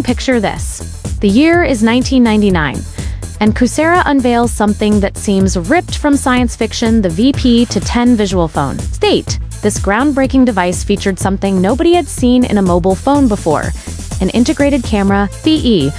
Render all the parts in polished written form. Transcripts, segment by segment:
Picture this. The year is 1999, and Coursera unveils something that seems ripped from science fiction, the VP-10 visual phone. This groundbreaking device featured something nobody had seen in a mobile phone before, an integrated camera, VE.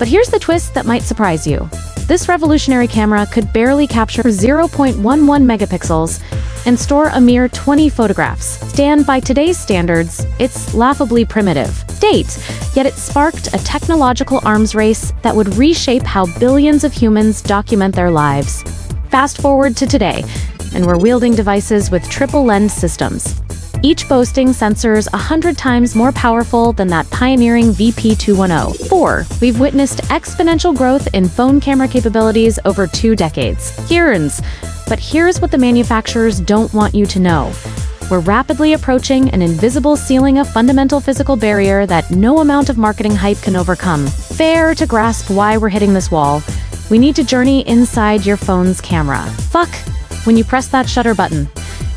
But here's the twist that might surprise you. This revolutionary camera could barely capture 0.11 megapixels and store a mere 20 photographs. By today's standards, it's laughably primitive. Yet it sparked a technological arms race that would reshape how billions of humans document their lives. Fast forward to today, and we're wielding devices with triple lens systems, each boasting sensors 100 times more powerful than that pioneering VP-210. We've witnessed exponential growth in phone camera capabilities over 2 decades. But here's what the manufacturers don't want you to know. We're rapidly approaching an invisible ceiling, a fundamental physical barrier that no amount of marketing hype can overcome. To grasp why we're hitting this wall, we need to journey inside your phone's camera. When you press that shutter button,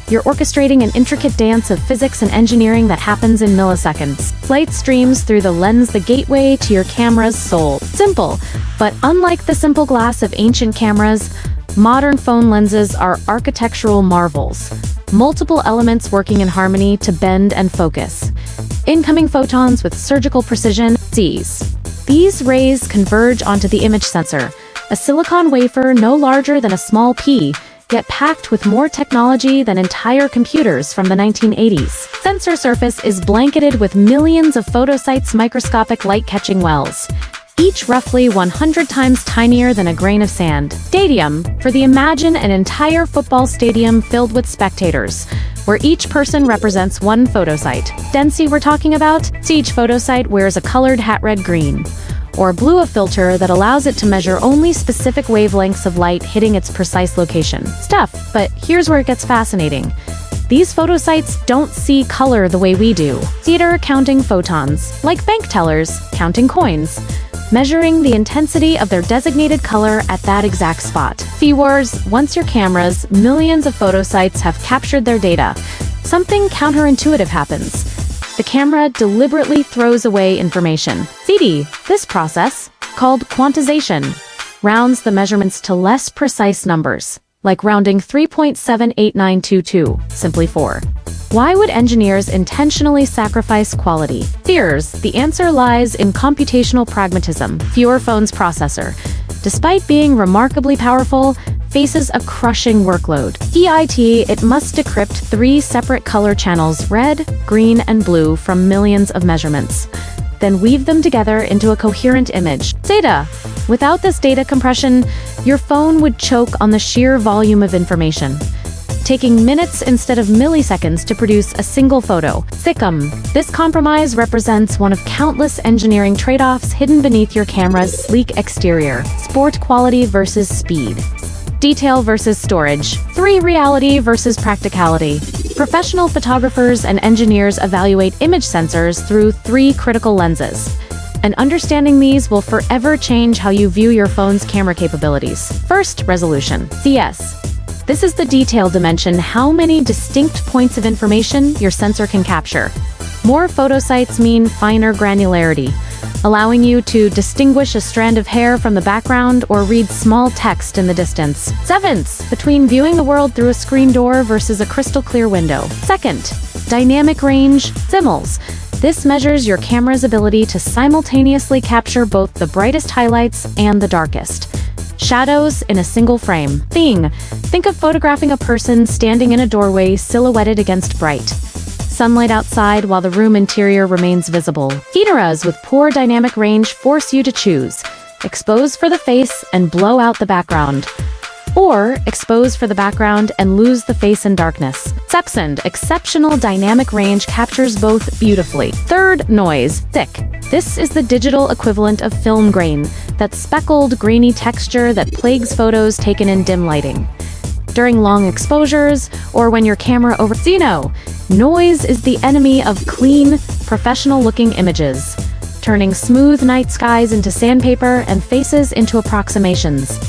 you're orchestrating an intricate dance of physics and engineering that happens in milliseconds. Light streams through the lens, the gateway to your camera's soul. Simple, but unlike the simple glass of ancient cameras, modern phone lenses are architectural marvels. Multiple elements working in harmony to bend and focus. Incoming photons with surgical precision. These rays converge onto the image sensor, a silicon wafer no larger than a small pea, yet packed with more technology than entire computers from the 1980s. Sensor surface is blanketed with millions of photosites, microscopic light-catching wells, each roughly 100 times tinier than a grain of sand. Imagine an entire football stadium filled with spectators, where each person represents one photosite. Density we're talking about? Each photosite wears a colored hat, red, green, or blue, a filter that allows it to measure only specific wavelengths of light hitting its precise location. But here's where it gets fascinating. These photosites don't see color the way we do. Counting photons, like bank tellers counting coins, measuring the intensity of their designated color at that exact spot. Once your camera's millions of photosites have captured their data, something counterintuitive happens. The camera deliberately throws away information. This process, called quantization, rounds the measurements to less precise numbers, like rounding 3.78922, simply 4. Why would engineers intentionally sacrifice quality? The answer lies in computational pragmatism. Your phone's processor, despite being remarkably powerful, faces a crushing workload. It must decrypt 3 separate color channels, red, green, and blue, from millions of measurements, then weave them together into a coherent image. Without this data compression, your phone would choke on the sheer volume of information, taking minutes instead of milliseconds to produce a single photo. This compromise represents one of countless engineering trade-offs hidden beneath your camera's sleek exterior. Sport quality versus speed. Detail versus storage. Reality versus practicality. Professional photographers and engineers evaluate image sensors through 3 critical lenses, and understanding these will forever change how you view your phone's camera capabilities. First, resolution. This is the detail dimension, how many distinct points of information your sensor can capture. More photosites mean finer granularity, allowing you to distinguish a strand of hair from the background or read small text in the distance. Between viewing the world through a screen door versus a crystal clear window. Second, dynamic range, SIMLs. This measures your camera's ability to simultaneously capture both the brightest highlights and the darkest shadows in a single frame. Think of photographing a person standing in a doorway silhouetted against bright sunlight outside while the room interior remains visible. Cameras with poor dynamic range force you to choose: expose for the face and blow out the background, or expose for the background and lose the face in darkness. Exceptional dynamic range captures both beautifully. Third, noise. This is the digital equivalent of film grain, that speckled, grainy texture that plagues photos taken in dim lighting. During long exposures, or when your camera noise is the enemy of clean, professional-looking images, turning smooth night skies into sandpaper and faces into approximations.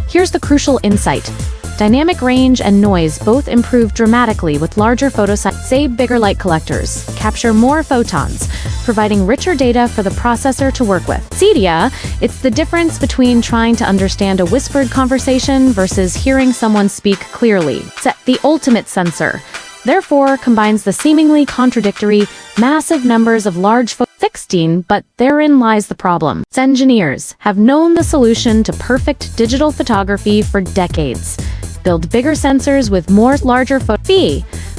Here's the crucial insight. Dynamic range and noise both improve dramatically with larger photosites, save bigger light collectors, capture more photons, providing richer data for the processor to work with. CEDIA, it's the difference between trying to understand a whispered conversation versus hearing someone speak clearly. Set the ultimate sensor. Therefore, combines the seemingly contradictory, massive numbers of large 16, but therein lies the problem. Engineers have known the solution to perfect digital photography for decades. Build bigger sensors with more larger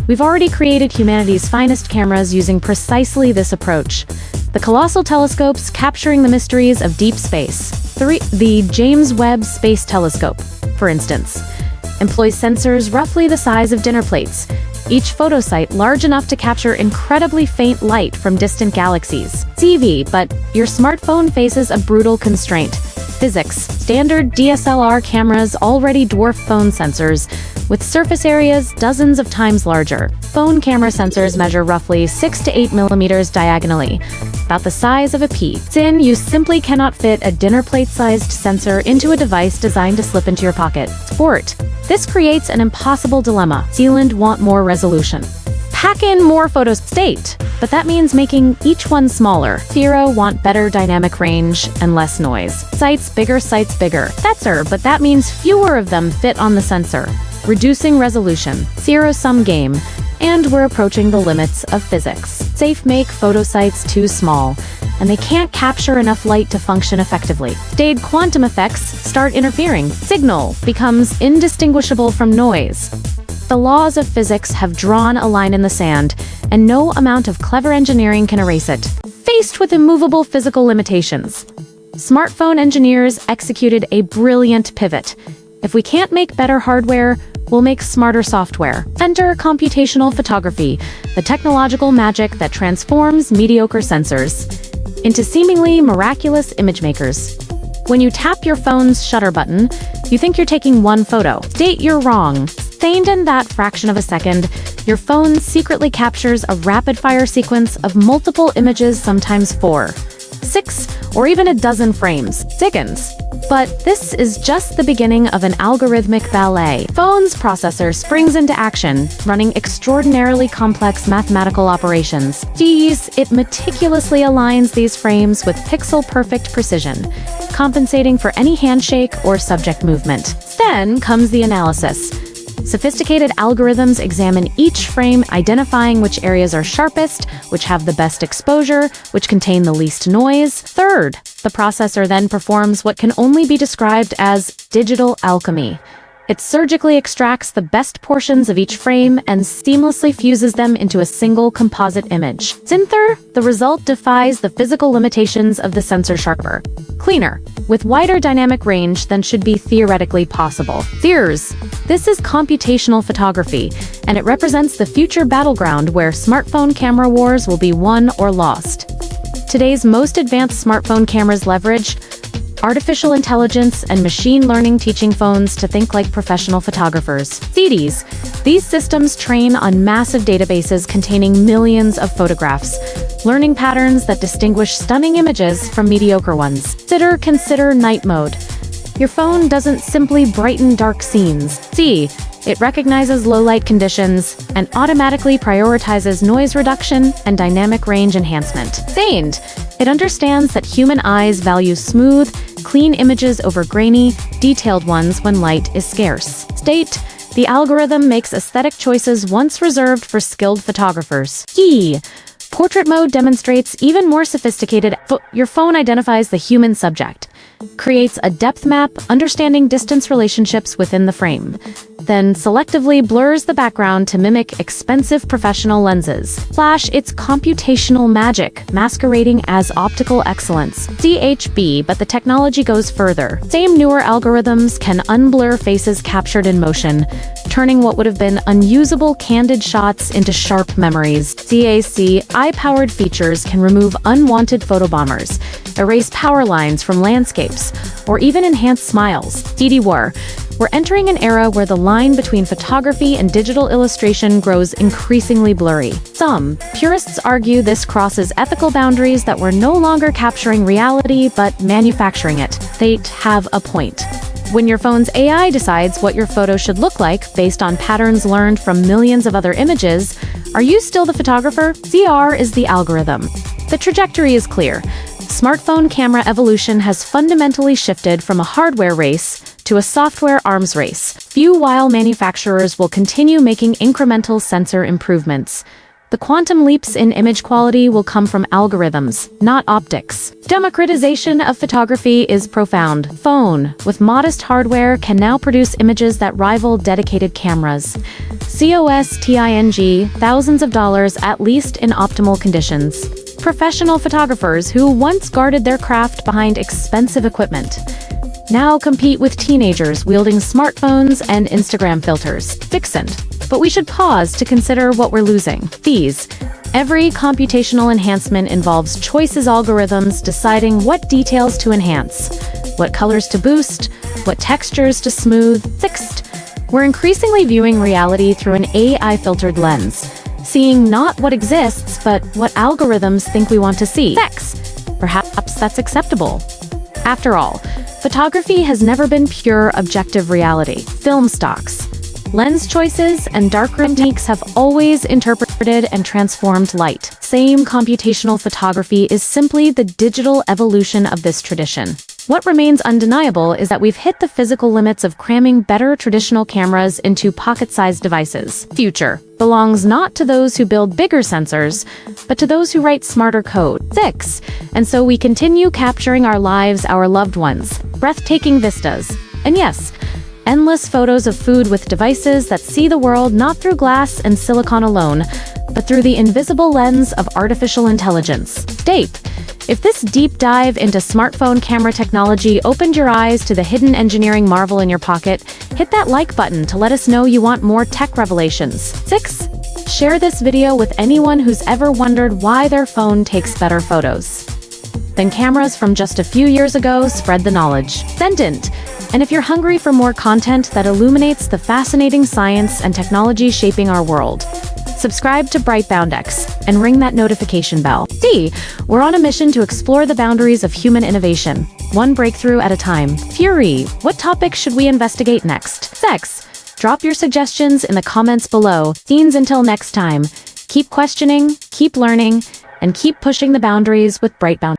We've already created humanity's finest cameras using precisely this approach. The colossal telescopes capturing the mysteries of deep space. The James Webb Space Telescope, for instance, employs sensors roughly the size of dinner plates, each photosite large enough to capture incredibly faint light from distant galaxies. CV, but your smartphone faces a brutal constraint. Physics. Standard DSLR cameras already dwarf phone sensors, with surface areas dozens of times larger. Phone camera sensors measure roughly 6 to 8 millimeters diagonally, about the size of a pea. You simply cannot fit a dinner plate-sized sensor into a device designed to slip into your pocket. Sport. This creates an impossible dilemma. Zealand want more resolution. Pack in more photos. State, but that means making each one smaller. Zero want better dynamic range and less noise. Sites bigger, Sensor, but that means fewer of them fit on the sensor. Reducing resolution. Zero-sum game. And we're approaching the limits of physics. Safe make photosites too small, and they can't capture enough light to function effectively. Staid quantum effects start interfering. Signal becomes indistinguishable from noise. The laws of physics have drawn a line in the sand, and no amount of clever engineering can erase it. Faced with immovable physical limitations, smartphone engineers executed a brilliant pivot. If we can't make better hardware, we'll make smarter software. Enter computational photography, the technological magic that transforms mediocre sensors into seemingly miraculous image makers. When you tap your phone's shutter button, you think you're taking one photo. State you're wrong. Sustained in that fraction of a second, your phone secretly captures a rapid-fire sequence of multiple images, sometimes 4, 6, or even a dozen frames. Seconds. But this is just the beginning of an algorithmic ballet. Phone's processor springs into action, running extraordinarily complex mathematical operations. It meticulously aligns these frames with pixel-perfect precision, compensating for any handshake or subject movement. Then comes the analysis. Sophisticated algorithms examine each frame, identifying which areas are sharpest, which have the best exposure, which contain the least noise. Third, the processor then performs what can only be described as digital alchemy. It surgically extracts the best portions of each frame and seamlessly fuses them into a single composite image. The result defies the physical limitations of the sensor. Sharper, cleaner, with wider dynamic range than should be theoretically possible. This is computational photography, and it represents the future battleground where smartphone camera wars will be won or lost. Today's most advanced smartphone cameras leverage artificial intelligence and machine learning, teaching phones to think like professional photographers. CDs. These systems train on massive databases containing millions of photographs, learning patterns that distinguish stunning images from mediocre ones. Consider night mode. Your phone doesn't simply brighten dark scenes. It recognizes low-light conditions and automatically prioritizes noise reduction and dynamic range enhancement. It understands that human eyes value smooth, clean images over grainy, detailed ones when light is scarce. The algorithm makes aesthetic choices once reserved for skilled photographers. Portrait mode demonstrates even more sophisticated. Your phone identifies the human subject, creates a depth map, understanding distance relationships within the frame, then selectively blurs the background to mimic expensive professional lenses. Flash, it's computational magic, masquerading as optical excellence. DHB, but the technology goes further. Same newer algorithms can unblur faces captured in motion, turning what would have been unusable candid shots into sharp memories. CAC, eye-powered features can remove unwanted photobombers, erase power lines from landscapes, or even enhance smiles. DDWAR, we're entering an era where the line between photography and digital illustration grows increasingly blurry. Some purists argue this crosses ethical boundaries, that we're no longer capturing reality but manufacturing it. They have a point. When your phone's AI decides what your photo should look like based on patterns learned from millions of other images, are you still the photographer? ZR is the algorithm. The trajectory is clear. Smartphone camera evolution has fundamentally shifted from a hardware race to a software arms race. Few while manufacturers will continue making incremental sensor improvements. The quantum leaps in image quality will come from algorithms, not optics. Democratization of photography is profound. Phone, with modest hardware, can now produce images that rival dedicated cameras. COSTING, thousands of dollars at least in optimal conditions. Professional photographers who once guarded their craft behind expensive equipment now compete with teenagers wielding smartphones and Instagram filters. Vixent. But we should pause to consider what we're losing. These. Every computational enhancement involves choices algorithms deciding what details to enhance, what colors to boost, what textures to smooth. Sixth, we're increasingly viewing reality through an AI-filtered lens, seeing not what exists, but what algorithms think we want to see. Perhaps that's acceptable. After all, photography has never been pure objective reality. Film stocks, lens choices, and darkroom techniques have always interpreted and transformed light. Same computational photography is simply the digital evolution of this tradition. What remains undeniable is that we've hit the physical limits of cramming better traditional cameras into pocket-sized devices. Future belongs not to those who build bigger sensors, but to those who write smarter code. 6. And so we continue capturing our lives, our loved ones, breathtaking vistas, and yes, endless photos of food with devices that see the world not through glass and silicon alone, but through the invisible lens of artificial intelligence. Tape. If this deep dive into smartphone camera technology opened your eyes to the hidden engineering marvel in your pocket, hit that like button to let us know you want more tech revelations. 6. Share this video with anyone who's ever wondered why their phone takes better photos than cameras from just a few years ago. Spread the knowledge. Sentient. And if you're hungry for more content that illuminates the fascinating science and technology shaping our world, subscribe to BrightBoundX and ring that notification bell. We're on a mission to explore the boundaries of human innovation, one breakthrough at a time. Fury, what topics should we investigate next? Sex, drop your suggestions in the comments below. Teens, until next time, keep questioning, keep learning, and keep pushing the boundaries with BrightBoundX.